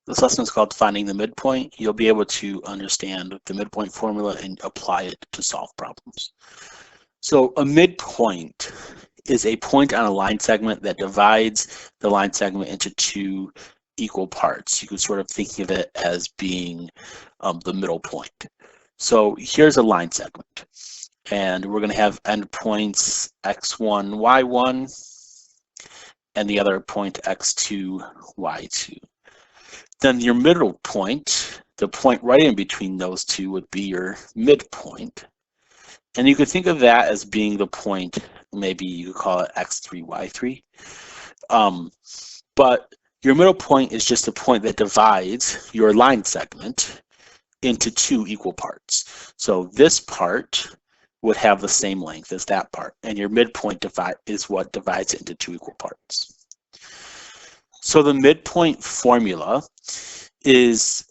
This lesson is called Finding the Midpoint. You'll be able to understand the midpoint formula and apply it to solve problems. So a midpoint is a point on a line segment that divides the line segment into two equal parts. You could sort of think of it as being the middle point. So here's a line segment, and we're going to have endpoints x1, y1, and the other point x2, y2. Then your middle point, the point right in between those two, would be your midpoint. And you could think of that as being the point, maybe you could call it x3, y3. But your middle point is just a point that divides your line segment into two equal parts. So this part would have the same length as that part, and your midpoint is what divides it into two equal parts. So the midpoint formula is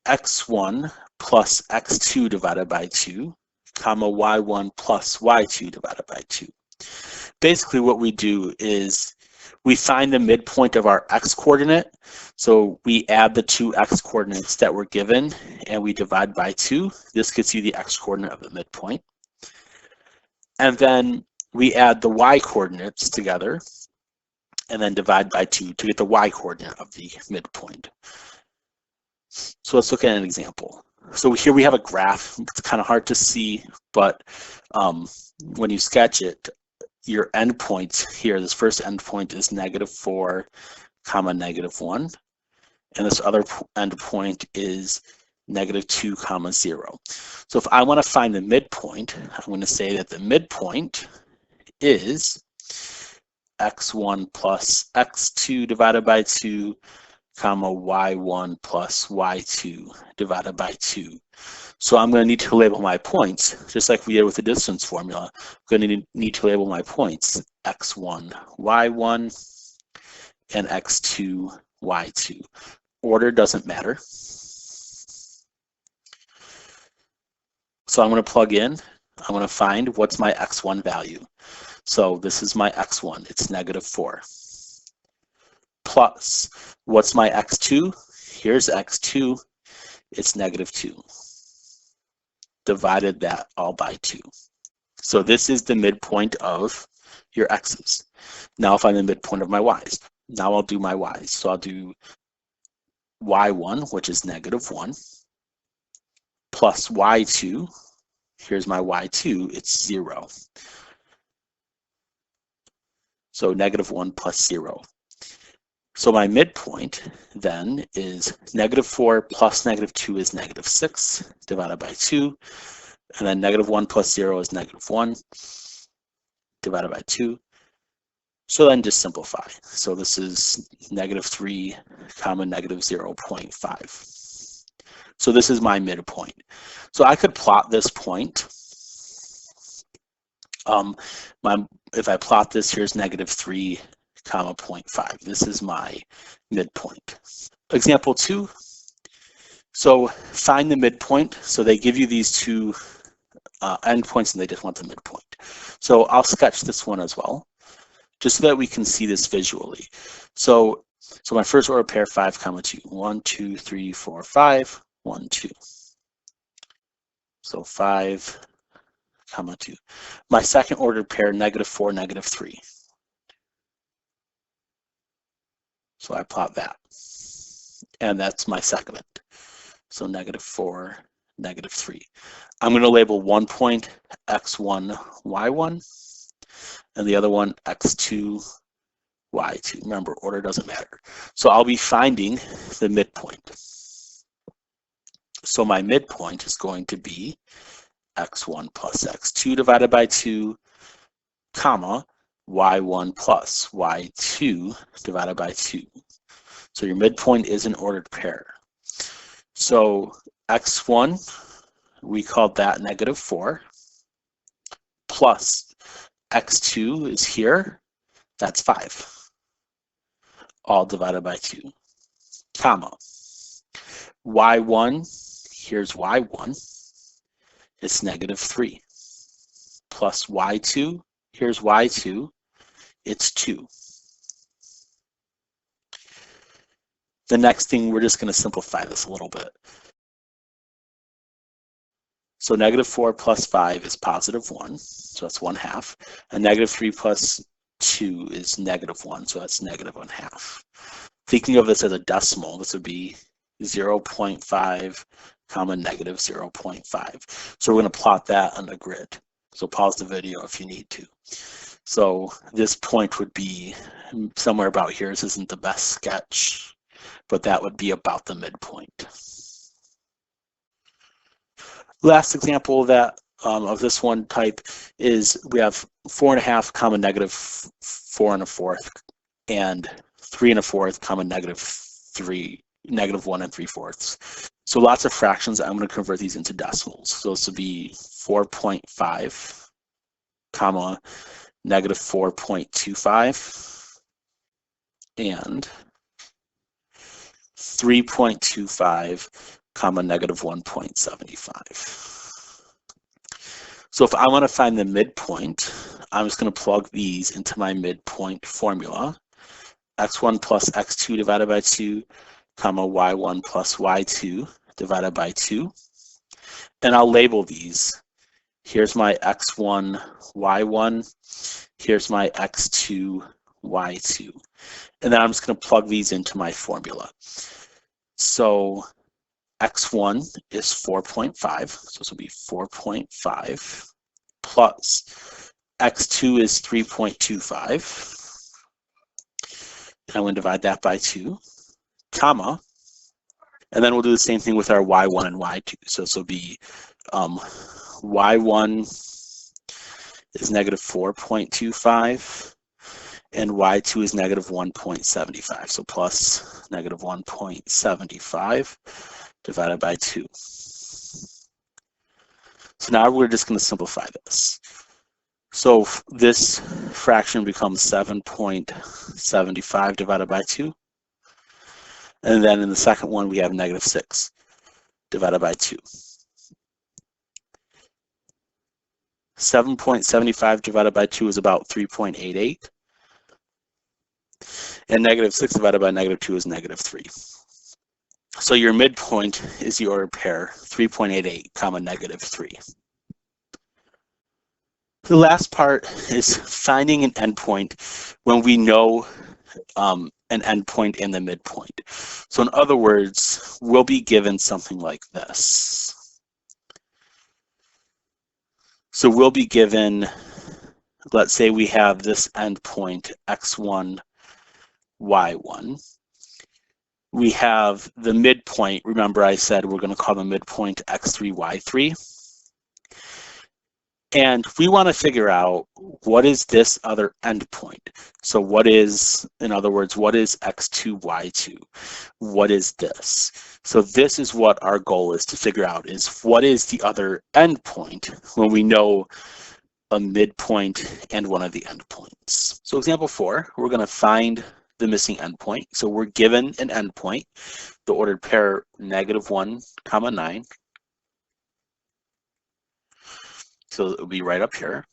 x1 plus x2 divided by 2, comma y1 plus y2 divided by 2. Basically what we do is we find the midpoint of our x coordinate. So we add the two x coordinates that were given and we divide by 2. This gets you the x coordinate of the midpoint. And then we add the y coordinates together and then divide by 2 to get the y coordinate of the midpoint. So let's look at an example. So here we have a graph. It's kind of hard to see, but when you sketch it, your endpoints here, this first endpoint is -4, comma -1, and this other endpoint is -2, comma 0. So if I want to find the midpoint, I'm going to say that the midpoint is x1 plus x2 divided by 2, comma y1 plus y2 divided by 2. So I'm going to need to label my points, just like we did with the distance formula. I'm going to need to label my points x1, y1, and x2, y2. Order doesn't matter. So I'm going to plug in. I'm going to find what's my x1 value. So this is my x1. It's -4. Plus, what's my x2? Here's x2. It's -2. Divided that all by 2. So this is the midpoint of your x's. Now I'll find the midpoint of my y's. Now I'll do my y's. So I'll do y1, which is -1, plus y2. Here's my y2. It's 0. So -1 plus 0. So my midpoint then is -4 plus -2 is -6 divided by 2. And then -1 plus 0 is -1 divided by 2. So then just simplify. So this is -3, comma -0.5. So this is my midpoint. So I could plot this point. If I plot this, here's -3, comma 0.5. This is my midpoint. Example 2. So find the midpoint. So they give you these two endpoints and they just want the midpoint. So I'll sketch this one as well, just so that we can see this visually. So my first order pair 5, comma 2. 1, 2, 3, 4, 5, 1, 2. So 5, comma 2. My second ordered pair, -4, -3. So I plot that. And that's my segment. So -4, -3. I'm going to label one point x1, y1, and the other one x2, y2. Remember, order doesn't matter. So I'll be finding the midpoint. So my midpoint is going to be x1 plus x2 divided by 2, comma, y1 plus y2 divided by 2. So your midpoint is an ordered pair. So x1, we called that -4, plus x2 is here, that's 5, all divided by 2, comma, y1, here's y1, it's -3, plus y2, here's y2, it's 2. The next thing, we're just going to simplify this a little bit. So -4 plus 5 is +1, so that's 1/2. And -3 plus 2 is -1, so that's -1/2. Thinking of this as a decimal, this would be 0.5 comma -0.5. So we're going to plot that on the grid. So pause the video if you need to. So this point would be somewhere about here. This isn't the best sketch, but that would be about the midpoint. Last example of that of this one type is we have 4.5 comma -4 1/4 and 3 1/4 comma -3 -1 3/4. So lots of fractions. I'm going to convert these into decimals. So this would be 4.5 comma -4.25 and 3.25 comma -1.75. So if I want to find the midpoint, I'm just going to plug these into my midpoint formula. X1 plus X2 divided by 2, comma Y1 plus Y2 divided by 2. And I'll label these. Here's my X1, Y1. Here's my X2, Y2. And then I'm just going to plug these into my formula. So X1 is 4.5, so this will be 4.5 plus X2 is 3.25. And I'm going to divide that by 2, comma, and then we'll do the same thing with our Y1 and Y2. So this will be Y1 is -4.25 and Y2 is -1.75. So plus -1.75 divided by 2. So now we're just going to simplify this. So this fraction becomes 7.75 divided by 2. And then in the second one, we have -6 divided by 2. 7.75 divided by 2 is about 3.88. And -6 divided by -2 is -3. So your midpoint is your pair 3.88 comma -3. The last part is finding an endpoint when we know an endpoint and the midpoint. So in other words, we'll be given something like this. So we'll be given, let's say we have this endpoint X1, Y1. We have the midpoint. Remember I said we're going to call the midpoint X3, Y3. And we want to figure out what is this other endpoint. So what is, in other words, what is X2, Y2? What is this? So this is what our goal is to figure out, is what is the other endpoint when we know a midpoint and one of the endpoints. So example 4, we're going to find the missing endpoint. So we're given an endpoint, the ordered pair -1, comma 9. So it will be right up here.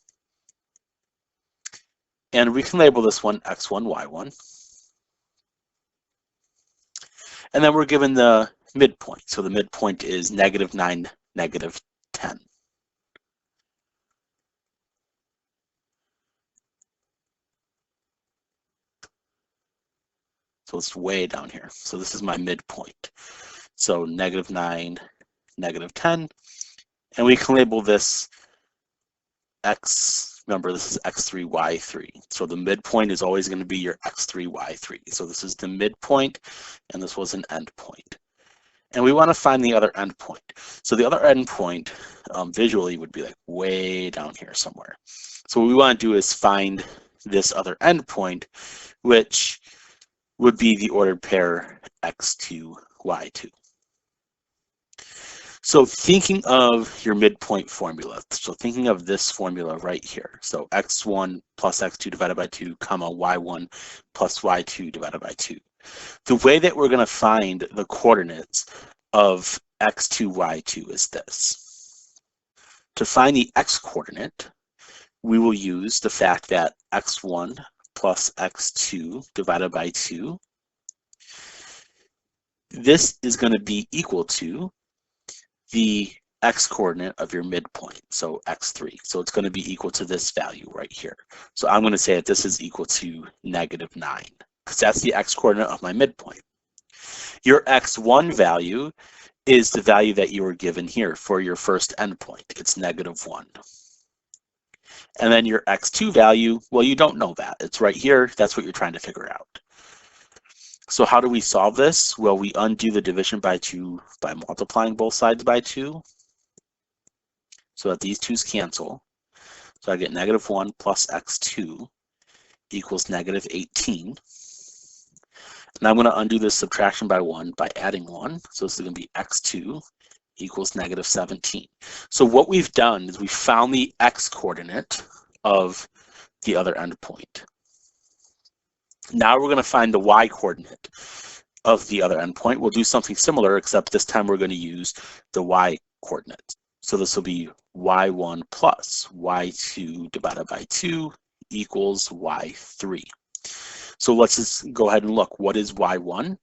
And we can label this one X1, Y1. And then we're given the midpoint. So the midpoint is -9, -10. So it's way down here. So this is my midpoint. So -9, -10. And we can label this X, remember this is X3, Y3. So the midpoint is always going to be your X3, Y3. So this is the midpoint, and this was an endpoint. And we want to find the other endpoint. So the other endpoint visually would be like way down here somewhere. So what we want to do is find this other endpoint, which would be the ordered pair X2, Y2. So thinking of your midpoint formula, so thinking of this formula right here, so X1 plus X2 divided by 2, comma Y1 plus Y2 divided by 2. The way that we're going to find the coordinates of X2, Y2 is this. To find the X coordinate, we will use the fact that X1 plus X2 divided by 2 this is going to be equal to the x-coordinate of your midpoint, so x3. So it's going to be equal to this value right here. So I'm going to say that this is equal to -9, because that's the x-coordinate of my midpoint. Your x1 value is the value that you were given here for your first endpoint. It's -1. And then your x2 value, well, you don't know that. It's right here. That's what you're trying to figure out. So how do we solve this? Well, we undo the division by 2 by multiplying both sides by 2, so that these 2's cancel. So I get -1 plus x2 equals -18. And I'm going to undo this subtraction by 1 by adding 1. So this is going to be x2 equals -17. So what we've done is we found the x-coordinate of the other endpoint. Now we're going to find the y-coordinate of the other endpoint. We'll do something similar, except this time we're going to use the y-coordinate. So this will be y1 plus y2 divided by 2 equals y3. So let's just go ahead and look. What is y1?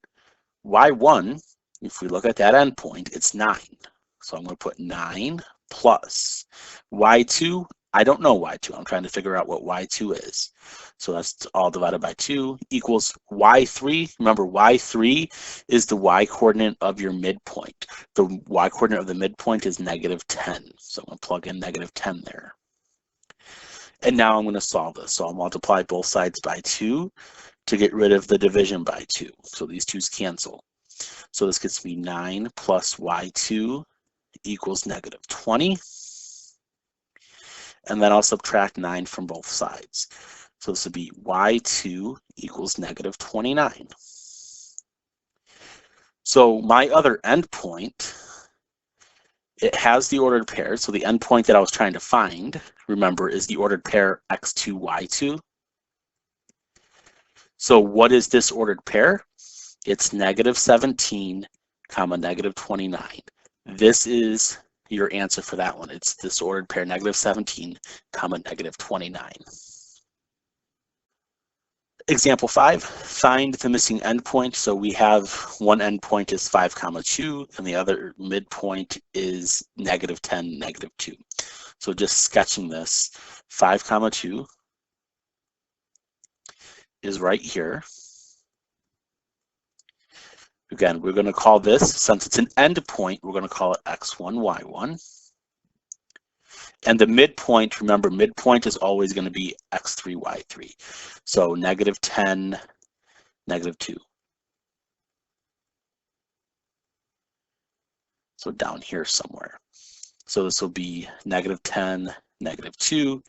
y1, if we look at that endpoint, it's 9. So I'm going to put 9 plus y2. I don't know y2. I'm trying to figure out what y2 is. So that's all divided by 2 equals y3. Remember, y3 is the y-coordinate of your midpoint. The y-coordinate of the midpoint is -10. So I'm going to plug in -10 there. And now I'm going to solve this. So I'll multiply both sides by 2 to get rid of the division by 2. So these 2's cancel. So this gets me 9 plus y2 equals -20. And then I'll subtract 9 from both sides. So this would be y2 equals -29. So my other endpoint, it has the ordered pair. So the endpoint that I was trying to find, remember, is the ordered pair x2, y2. So what is this ordered pair? It's -17, -29. This is your answer for that one. It's this ordered pair, -17, -29. Example 5, find the missing endpoint. So we have one endpoint is 5, 2, and the other midpoint is -10, -2. So just sketching this, 5, 2 is right here. Again, we're going to call this, since it's an endpoint, we're going to call it x1, y1. And the midpoint, remember, midpoint is always going to be x3, y3. So -10, -2. So down here somewhere. So this will be -10, -2.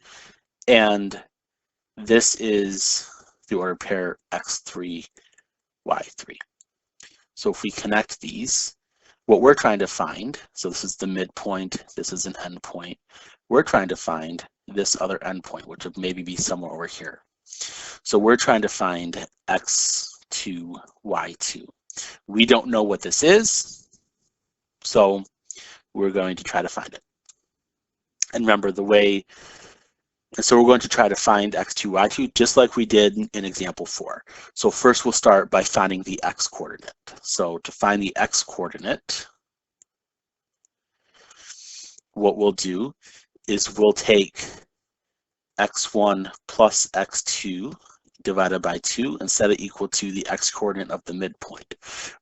And this is the ordered pair x3, y3. So if we connect these, what we're trying to find, so this is the midpoint, this is an endpoint, we're trying to find this other endpoint, which would maybe be somewhere over here. So we're trying to find x2, y2. We don't know what this is, so we're going to try to find it. And remember the way, so we're going to try to find x2, y2 just like we did in example 4. So first we'll start by finding the x-coordinate. So to find the x-coordinate, what we'll do is we'll take x1 plus x2 divided by 2 and set it equal to the x-coordinate of the midpoint.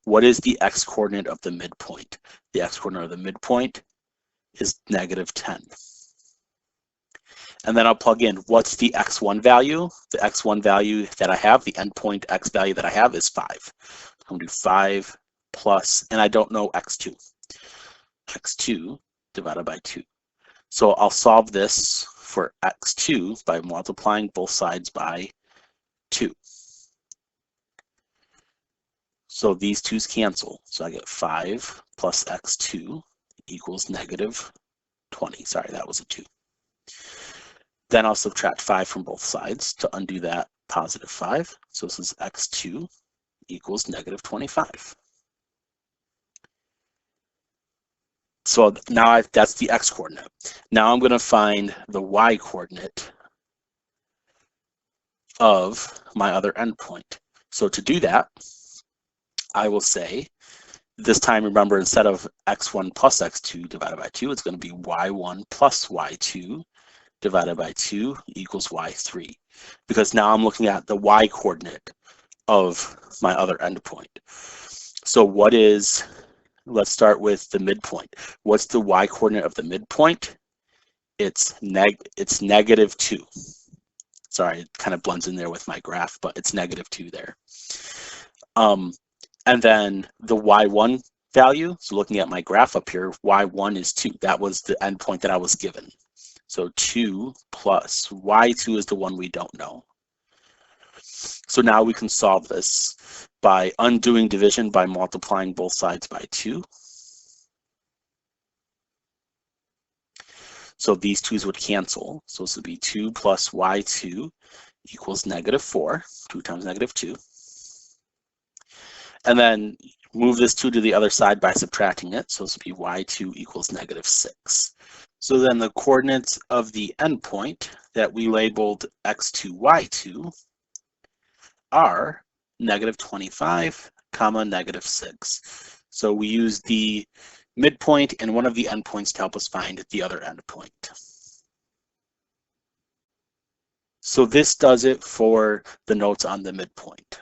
What is the x-coordinate of the midpoint? The x-coordinate of the midpoint is -10. And then I'll plug in, what's the x1 value? The x1 value that I have, the endpoint x value that I have is 5. I'm going to do 5 plus, and I don't know x2. x2 divided by 2. So I'll solve this for x2 by multiplying both sides by 2. So these 2's cancel. So I get 5 plus x2 equals -20. Sorry, that was a 2. Then I'll subtract 5 from both sides to undo that +5. So this is x2 equals -25. So now that's the x-coordinate. Now I'm going to find the y-coordinate of my other endpoint. So to do that, I will say This time, remember, instead of x1 plus x2 divided by 2, it's going to be y1 plus y2 divided by 2 equals y3, because now I'm looking at the y coordinate of my other endpoint. So what is, let's start with the midpoint. What's the y coordinate of the midpoint? It's negative 2. Sorry, it kind of blends in there with my graph, but it's negative 2 there. And then the y1 value, so looking at my graph up here, y1 is 2. That was the endpoint that I was given. So 2 plus y2 is the one we don't know. So now we can solve this by undoing division by multiplying both sides by 2. So these 2's would cancel. So this would be 2 plus y2 equals negative 4. 2 times negative 2. And then move this 2 to the other side by subtracting it. So this would be y2 equals negative 6. So then the coordinates of the endpoint that we labeled x2, y2 are negative 25, comma, negative 6. So we use the midpoint and one of the endpoints to help us find the other endpoint. So this does it for the notes on the midpoint.